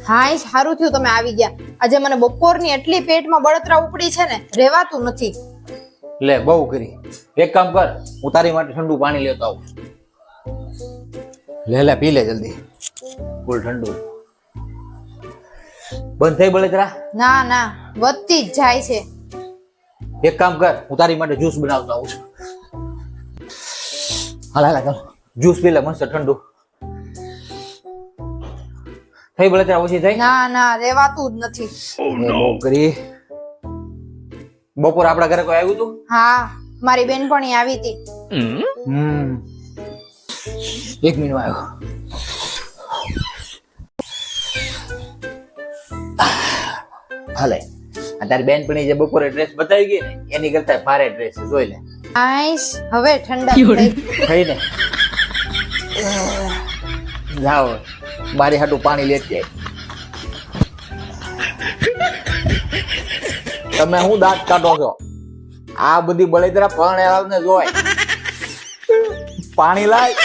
હા સારું થયું તમે આવી ગયા. આજે મને બપોરની એટલી પેટમાં બળતરા ઉપડી છે ને રેવાતું નથી. લે બહુ કરી. એક કામ કર, હું તારી માટે ઠંડુ પાણી લેતો આવું. લે પી લે જલ્દી, ફૂલ ઠંડુ. બંધ થઈ બળતરા? ના ના વધતી જ જાય છે. એક કામ કર, હું તારી માટે જ્યુસ બનાવતો આવું છું. હાલ જ્યુસ પી લે મસ્ત ઠંડુ. થઈ બળતરા ઓછી થઈ? ના ના રેવાતું જ નથી. બહુ કરી. બપોર આપણા ઘરે કોઈ આવ્યું હતું? હા મારી બેનપણી આવી હતી. એક મિનિટ આવ્યો. હાલે તારી બેનપણી જે બપોરે ડ્રેસ બતાવી ગઈ ને એની કરતા ભારે ડ્રેસ જોઈ લે. આઈશ હવે ઠંડા થઈ ને જાઓ મારી હાટું પાણી લેતી તમે હું દાંત કાઢો છો? આ બધી બળતરા પરણેલા ને જોય. પાણી લાય.